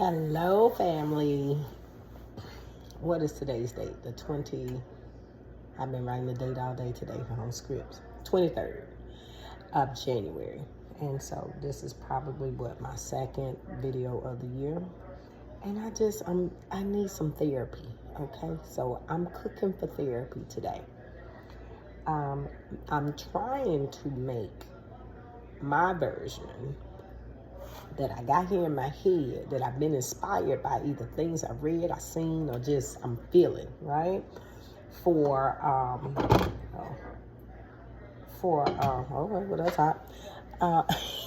Hello, family. What is today's date? The 20. I've been writing the date all day today on scripts. 23rd of January. And so this is probably my second video of the year. And I need some therapy. Okay, so I'm cooking for therapy today. I'm trying to make my version that I got here in my head, that I've been inspired by either things I've read, I've seen, or just I'm feeling, right? What else hot?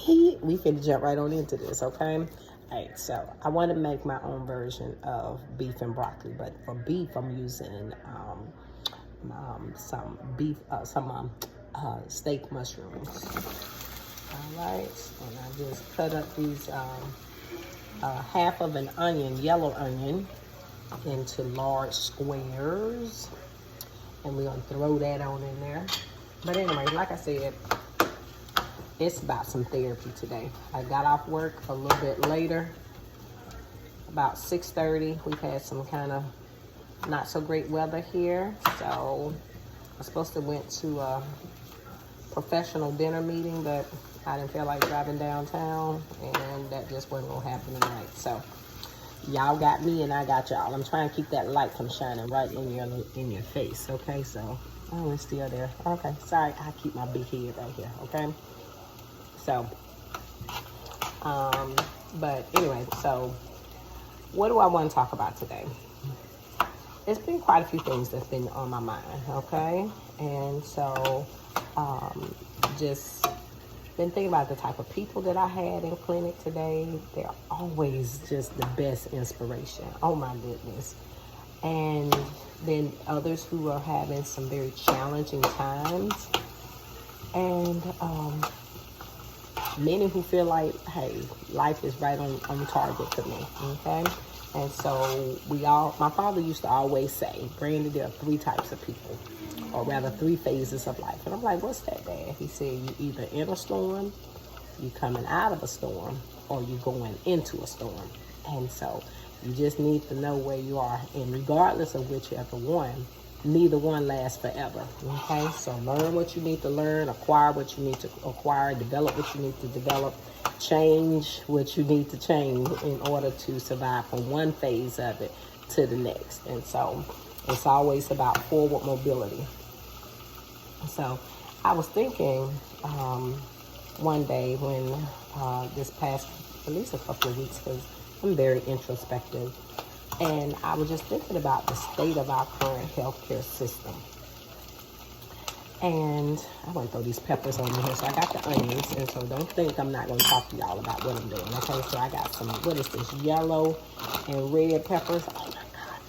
We finna jump right on into this, okay? All right, so I want to make my own version of beef and broccoli, but for beef, I'm using some steak mushrooms. All right, and I just cut up these half of an onion, yellow onion, into large squares, and we're gonna throw that on in there. But anyway, like I said, it's about some therapy today. I got off work a little bit later, about 6:30. We've had some kind of not so great weather here, so I'm supposed to went to a professional dinner meeting, but I didn't feel like driving downtown, and that just wasn't gonna happen tonight. So y'all got me and I got y'all. I'm trying to keep that light from shining right in your face, okay? So, oh, it's still there. Okay, sorry, I keep my big head right here, okay? So, but anyway, so what do I want to talk about today? It's been quite a few things that's been on my mind, okay? And so, just been thinking about the type of people that I had in clinic today. They're always just the best inspiration. Oh my goodness. And then others who are having some very challenging times. And many who feel like, hey, life is right on target for me, okay? And so my father used to always say, Brandy, there are three types of people, or rather 3 phases of life. And I'm like, what's that, Dad? He said, you either in a storm, you coming out of a storm, or you going into a storm. And so you just need to know where you are. And regardless of whichever one, neither one lasts forever, okay? So learn what you need to learn, acquire what you need to acquire, develop what you need to develop, change what you need to change in order to survive from one phase of it to the next. And so it's always about forward mobility. So I was thinking one day when this past at least a couple of weeks, because I'm very introspective, and I was just thinking about the state of our current healthcare system. And I want to throw these peppers on here. So I got the onions, and so don't think I'm not going to talk to y'all about what I'm doing, okay? So I got some, what is this, yellow and red peppers. Oh my God,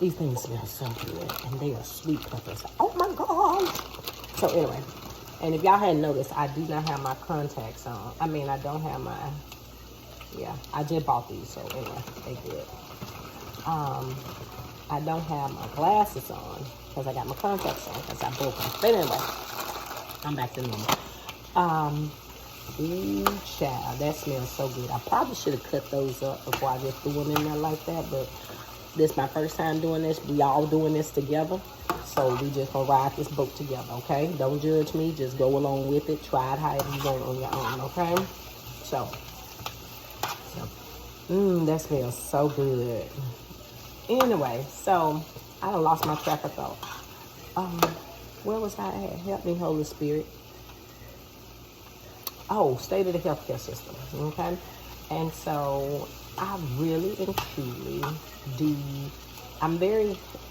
these things smell so good, and they are sweet peppers. Oh my God. So anyway, and if y'all hadn't noticed, I do not have my contacts on. I mean, I don't have my, I just bought these, so anyway, they good. I don't have my glasses on because I got my contacts on because I broke them. But anyway, I'm back to normal. Ooh, child, that smells so good. I probably should have cut those up before I just threw them in there like that, but this is my first time doing this. We all doing this together, so we just gonna ride this boat together, okay? Don't judge me, just go along with it. Try it however you want on your own, okay? So that smells so good. Anyway, so I done lost my track of thought. Where was I at? Help me, Holy Spirit. Oh, state of the healthcare system, okay? And so I really and truly I'm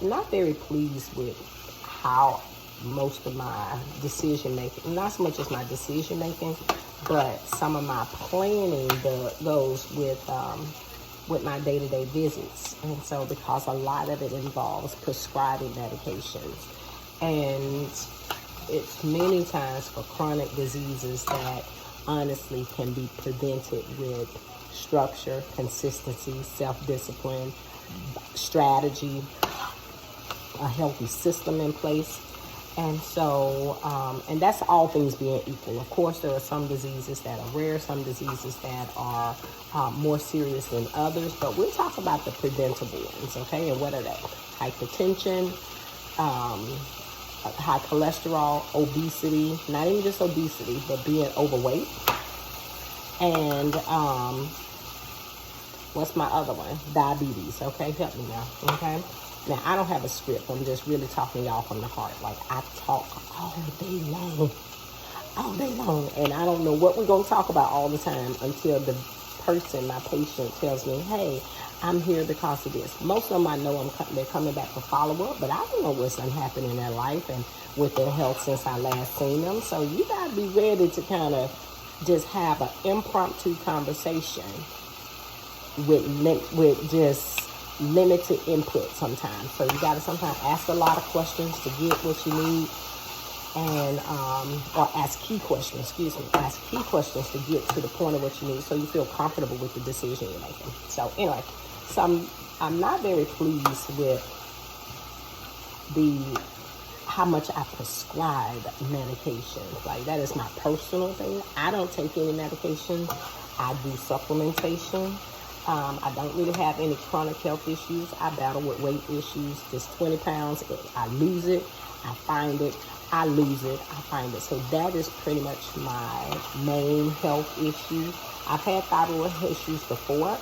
not very pleased with how most of my decision making, not so much as my decision making, but some of my planning goes with my day-to-day visits. And so because a lot of it involves prescribing medications, and it's many times for chronic diseases that honestly can be prevented with structure, consistency, self-discipline, strategy, a healthy system in place. And so, and that's all things being equal. Of course, there are some diseases that are rare, some diseases that are more serious than others, but we'll talk about the preventable ones, okay? And what are they? Hypertension, high cholesterol, obesity, not even just obesity, but being overweight. And what's my other one? Diabetes, okay? Help me now, okay? Now, I don't have a script. I'm just really talking y'all from the heart. Like, I talk all day long. All day long. And I don't know what we're going to talk about all the time until the person, my patient, tells me, hey, I'm here because of this. Most of them I know they're coming back for follow-up, but I don't know what's been happening in their life and with their health since I last seen them. So you got to be ready to kind of just have an impromptu conversation with just limited input sometimes. So you got to sometimes ask a lot of questions to get what you need, and or ask key questions, ask key questions to get to the point of what you need so you feel comfortable with the decision you're making. So anyway, so I'm not very pleased with how much I prescribe medications. Like, that is my personal thing. I don't take any medication. I do supplementation. I don't really have any chronic health issues. I battle with weight issues. Just 20 pounds, I lose it, I find it, I lose it, I find it. So that is pretty much my main health issue. I've had thyroid issues before,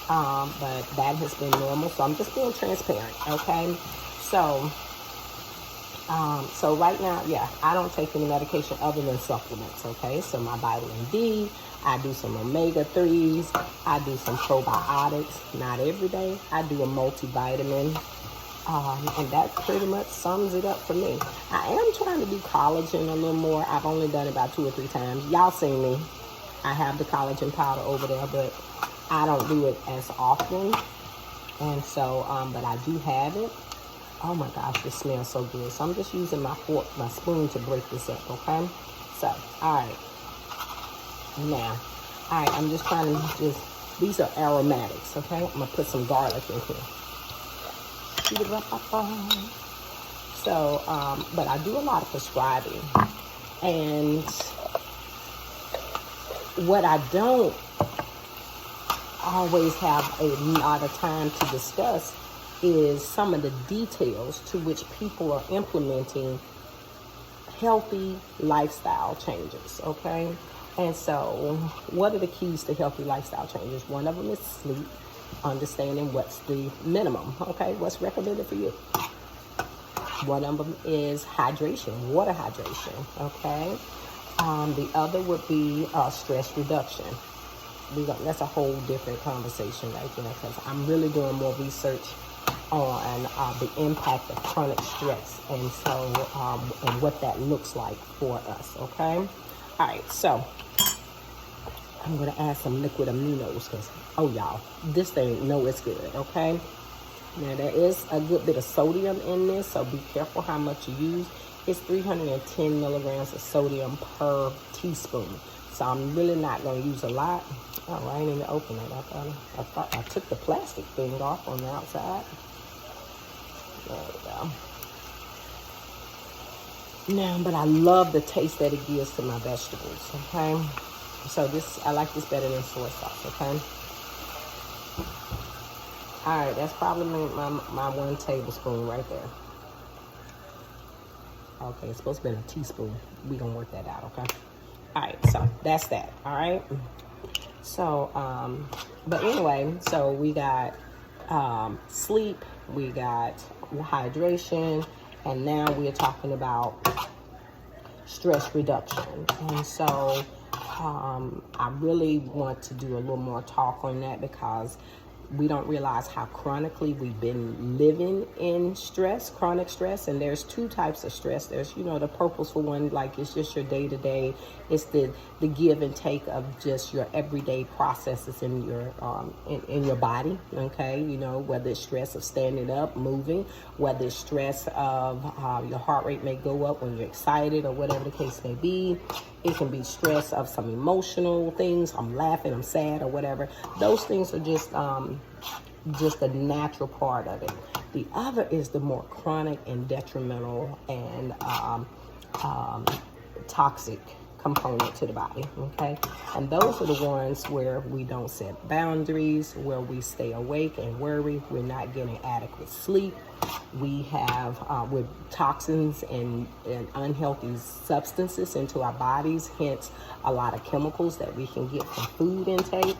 but that has been normal. So I'm just being transparent, okay? So right now, yeah, I don't take any medication other than supplements, okay? So my vitamin D, I do some omega-3s, I do some probiotics, not every day. I do a multivitamin, and that pretty much sums it up for me. I am trying to do collagen a little more. I've only done it about 2 or 3 times. Y'all seen me. I have the collagen powder over there, but I don't do it as often. And so, but I do have it. Oh my gosh, this smells so good. So I'm just using my spoon to break this up, okay? So, all right. Now, all right, I'm just trying to these are aromatics, okay? I'm gonna put some garlic in here. So, but I do a lot of prescribing. And what I don't always have a lot of time to discuss is some of the details to which people are implementing healthy lifestyle changes, okay? And so what are the keys to healthy lifestyle changes? One of them is sleep, understanding what's the minimum, okay? What's recommended for you? One of them is hydration, water hydration, okay? The other would be stress reduction. That's a whole different conversation right there, because I'm really doing more research on the impact of chronic stress, and so and what that looks like for us, okay? All right, so I'm gonna add some liquid aminos, because y'all, this thing, it's good, okay? Now there is a good bit of sodium in this, so be careful how much you use. It's 310 milligrams of sodium per teaspoon, so I'm really not gonna use a lot. Oh, I ain't even open it. I thought I took the plastic thing off on the outside. There we go. Now, but I love the taste that it gives to my vegetables, okay? So I like this better than soy sauce, okay? All right, that's probably my 1 tablespoon right there. Okay, it's supposed to be a teaspoon. We're going to work that out, okay? All right, so that's that, all right? So, but anyway, so we got sleep, we got hydration, and now we're talking about stress reduction. And so I really want to do a little more talk on that, because we don't realize how chronically we've been living in stress, chronic stress. And there's 2 types of stress. There's, the purposeful one, like it's just your day-to-day. It's the give and take of just your everyday processes in your in your body, okay? Whether it's stress of standing up, moving, whether it's stress of your heart rate may go up when you're excited, or whatever the case may be. It can be stress of some emotional things. I'm laughing, I'm sad, or whatever. Those things are just a natural part of it. The other is the more chronic and detrimental and toxic component to the body, okay? And those are the ones where we don't set boundaries, where we stay awake and worry, we're not getting adequate sleep, we have with toxins and unhealthy substances into our bodies, hence a lot of chemicals that we can get from food intake.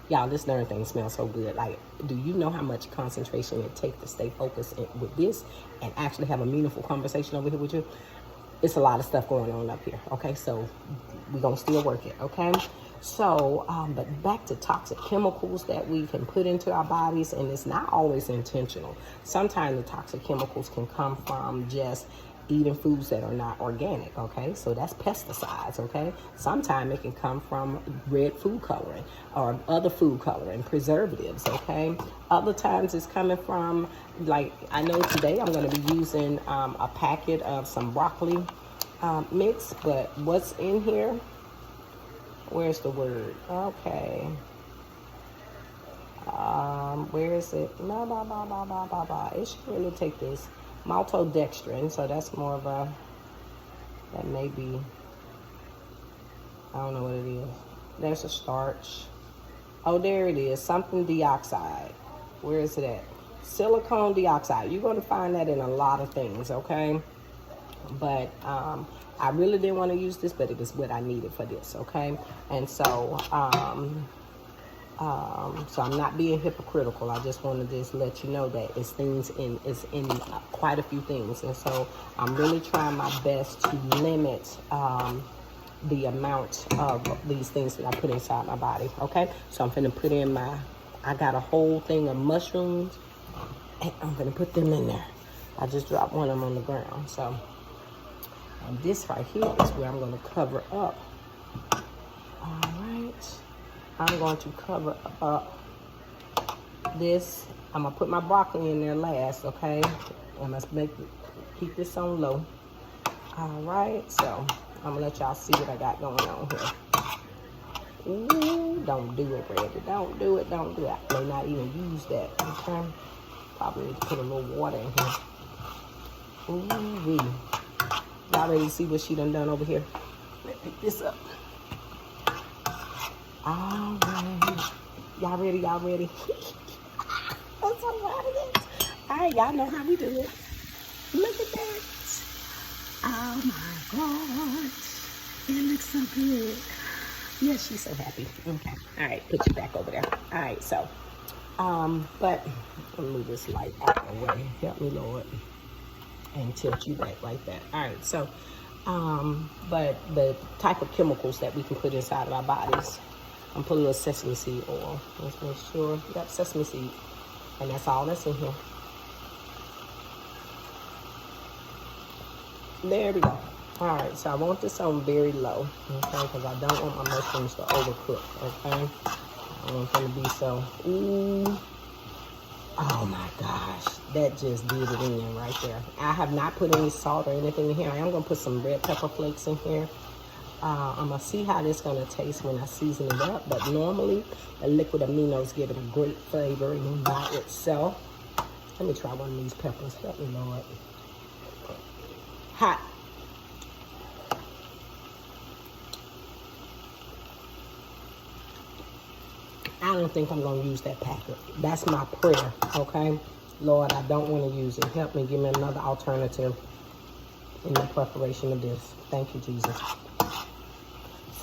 Y'all, this darn thing smells so good. Like, do you know how much concentration it takes to stay focused with this and actually have a meaningful conversation over here with you? It's a lot of stuff going on up here, okay? So we're gonna still work it, okay? So, but back to toxic chemicals that we can put into our bodies, and it's not always intentional. Sometimes the toxic chemicals can come from just eating foods that are not organic, okay? So that's pesticides, okay? Sometimes it can come from red food coloring or other food coloring, preservatives, okay? Other times it's coming from, like, I know today I'm gonna be using a packet of some broccoli mix, but what's in here? Where's the word? Okay. Where is it? It should really take this. Maltodextrin, so that's more of a, that may be, I don't know what it is. There's a starch. Oh, there it is, something dioxide. Where is it at? Silicone dioxide. You're going to find that in a lot of things, okay? But I really didn't want to use this, but it was what I needed for this, okay? And so, so I'm not being hypocritical. I just wanted to just let you know that it's in quite a few things. And so I'm really trying my best to limit the amount of these things that I put inside my body, okay? So I'm gonna put in I got a whole thing of mushrooms, and I'm gonna put them in there. I just dropped one of them on the ground. So this right here is where I'm gonna cover up. All right. I'm going to cover up this. I'm gonna put my broccoli in there last, okay? I must keep this on low. All right, so I'm gonna let y'all see what I got going on here. Ooh, don't do it, Randy. Don't do it, don't do it. I may not even use that, okay? Probably need to put a little water in here. Ooh-wee. Y'all ready to see what she done over here? Let me pick this up. All right. Y'all ready? Y'all ready? That's so loud of this. All right, y'all know how we do it. Look at that. Oh my God. It looks so good. Yes, she's so happy. Okay. All right, put you back over there. All right, so, but let me move this light out of the way. Help me, Lord. And tilt you back like that. All right, so, but the type of chemicals that we can put inside of our bodies, I'm putting a little sesame seed oil. Let's make sure. Yep, sesame seed. And that's all that's in here. There we go. All right, so I want this on very low, okay? Because I don't want my mushrooms to overcook, okay? I want them to be so, ooh. Oh my gosh, that just did it in right there. I have not put any salt or anything in here. I am gonna put some red pepper flakes in here. I'm gonna see how this gonna taste when I season it up, but normally the liquid aminos give it a great flavor by itself. Let me try one of these peppers. Help me, Lord. Hot. I don't think I'm gonna use that packet. That's my prayer, okay? Lord, I don't wanna use it. Help me, give me another alternative in the preparation of this. Thank you, Jesus.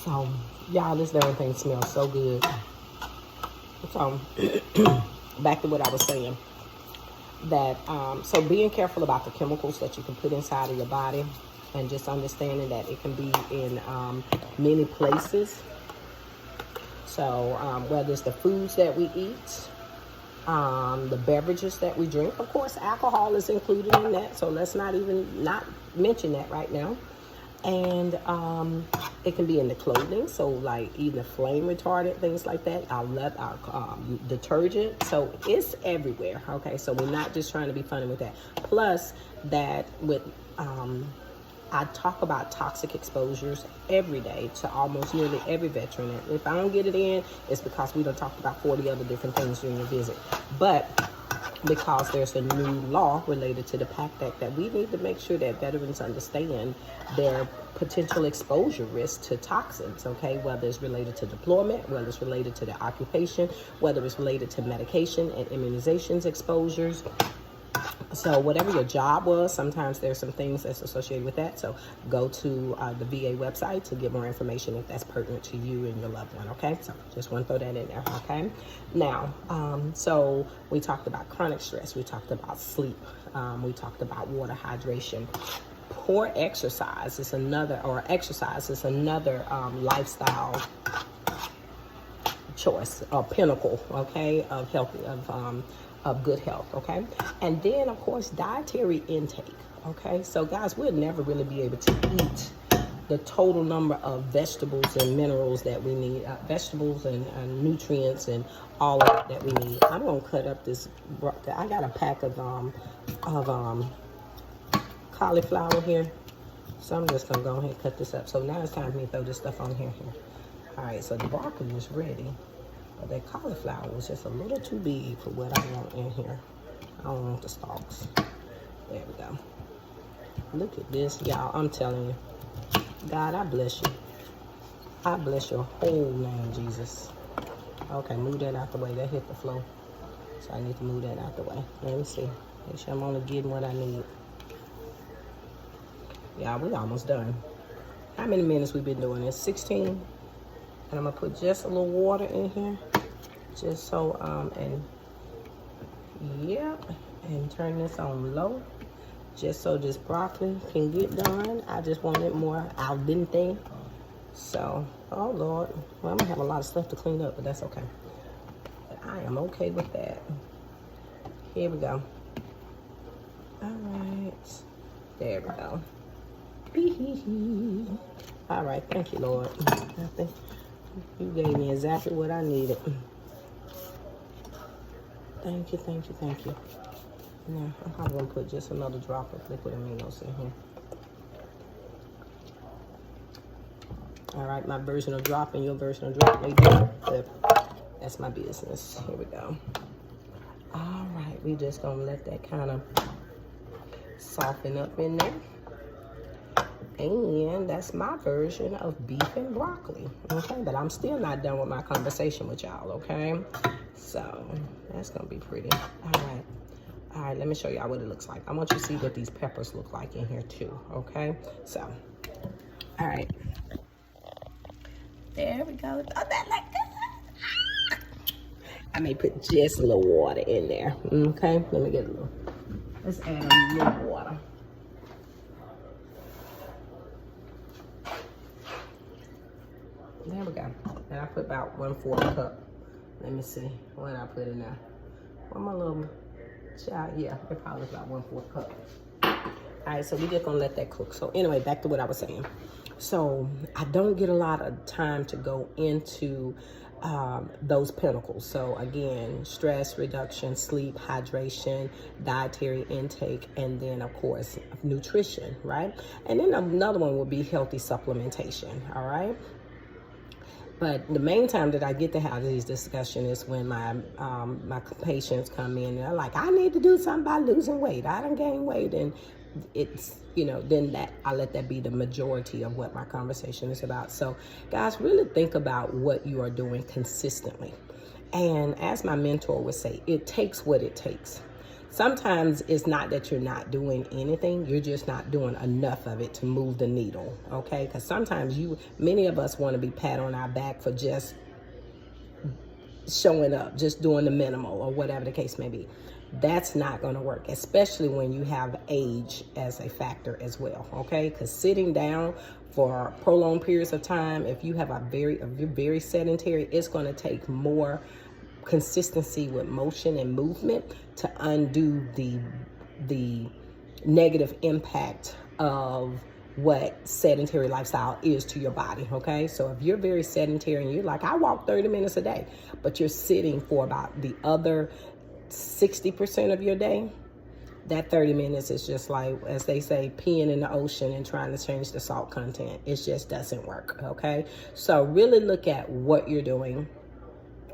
So, y'all, this darn thing smells so good. So, back to what I was saying. That, so being careful about the chemicals that you can put inside of your body, and just understanding that it can be in many places. So whether it's the foods that we eat, the beverages that we drink, of course, alcohol is included in that. So let's not mention that right now. And it can be in the clothing. So like even flame retardant, things like that. Our detergent. So it's everywhere. Okay. So we're not just trying to be funny with that. Plus that with, I talk about toxic exposures every day to almost nearly every veteran. And if I don't get it in, it's because we done talked about 40 other different things during your visit. But because there's a new law related to the PACT Act that we need to make sure that veterans understand their potential exposure risk to toxins, okay? Whether it's related to deployment, whether it's related to their occupation, whether it's related to medication and immunizations exposures. So whatever your job was, sometimes there's some things that's associated with that. So go to the VA website to get more information if that's pertinent to you and your loved one, okay? So just want to throw that in there, okay? Now, so we talked about chronic stress. We talked about sleep. We talked about water hydration. Poor exercise is another, lifestyle choice or pinnacle, okay, of healthy, of good health, okay? And then, of course, dietary intake, okay? So, guys, we'll never really be able to eat the total number of vegetables and minerals that we need, vegetables and nutrients and all of that we need. I'm going to cut up this, I got a pack of cauliflower here, so I'm just going to go ahead and cut this up. So now it's time for me to throw this stuff on here. All right, so the broccoli is ready. But that cauliflower was just a little too big for what I want in here. I don't want the stalks. There we go. Look at this, y'all. I'm telling you. God, I bless you. I bless your whole name, Jesus. Okay, move that out the way. That hit the floor. So I need to move that out the way. Let me see. Make sure I'm only getting what I need. Yeah, we almost done. How many minutes we been doing this? 16? And I'm gonna put just a little water in here, just so, and turn this on low, just so this broccoli can get done. I just want it more al dente. So, oh Lord, well, I'm gonna have a lot of stuff to clean up, but that's okay. But I am okay with that. Here we go. All right, there we go. All right, thank you, Lord. I think you gave me exactly what I needed. Thank you, thank you, thank you. Now, I'm probably going to put just another drop of liquid aminos in here. All right, my version of drop and your version of drop may differ, but that's my business. Here we go. All right, we just going to let that kind of soften up in there. And that's my version of beef and broccoli, okay? But I'm still not done with my conversation with y'all, okay? So that's gonna be pretty. All right, let me show y'all what it looks like. I want you to see what these peppers look like in here too, okay? So, all right. There we go. Oh, that look good. I may put just a little water in there, okay? Let me get a little, let's add a little water. There we go. And I put about 1/4 cup. Let me see what I put in there. Well, my little child, yeah, it probably is about 1/4 cup. All right, so we're just gonna let that cook. So anyway, back to what I was saying. So I don't get a lot of time to go into those pinnacles. So again, stress reduction, sleep, hydration, dietary intake, and then of course, nutrition, right? And then another one would be healthy supplementation, all right? But the main time that I get to have these discussions is when my patients come in and they're like, I need to do something by losing weight. I don't gain weight. And it's, you know, then that I let that be the majority of what my conversation is about. So guys, really think about what you are doing consistently. And as my mentor would say, it takes what it takes. Sometimes it's not that you're not doing anything, you're just not doing enough of it to move the needle, okay? Because sometimes many of us want to be pat on our back for just showing up, just doing the minimal or whatever the case may be. That's not going to work, especially when you have age as a factor as well, okay? Because sitting down for prolonged periods of time, if you have if you're very sedentary, it's going to take more consistency with motion and movement to undo the negative impact of what sedentary lifestyle is to your body, okay? So if you're very sedentary and you're like, I walk 30 minutes a day, but you're sitting for about the other 60% of your day, that 30 minutes is just like, as they say, peeing in the ocean and trying to change the salt content. It just doesn't work, okay? So really look at what you're doing,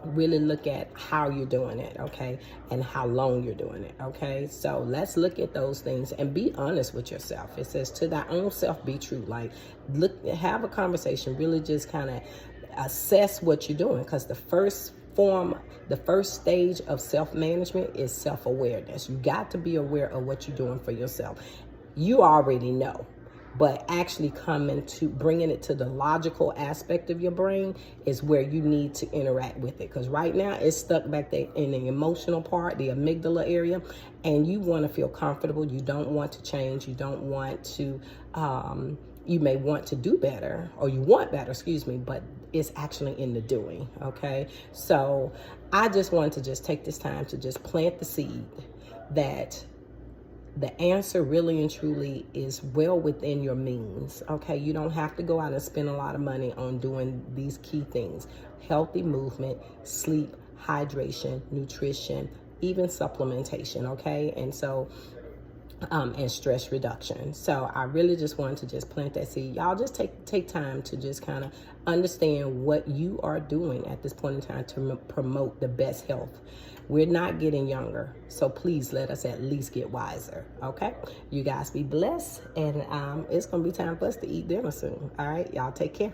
really look at how you're doing it, okay, and how long you're doing it, okay. So let's look at those things and be honest with yourself. It says, to thy own self be true. Like, look, have a conversation, really just kind of assess what you're doing, because the first stage of self-management is self-awareness. You got to be aware of what you're doing for yourself. You already know, but actually coming to bringing it to the logical aspect of your brain is where you need to interact with it. Because right now it's stuck back there in the emotional part, the amygdala area, and you want to feel comfortable. You don't want to change. You don't want to, you may want to do better, or you want better, excuse me, but it's actually in the doing, okay? So I just wanted to just take this time to just plant the seed that the answer really and truly is well within your means, okay? You don't have to go out and spend a lot of money on doing these key things: healthy movement, sleep, hydration, nutrition, even supplementation, okay? And so, and stress reduction. So I really just wanted to just plant that seed. Y'all just take time to just kind of understand what you are doing at this point in time to promote the best health. We're not getting younger, so please let us at least get wiser, okay? You guys be blessed, and it's going to be time for us to eat dinner soon, all right? Y'all take care.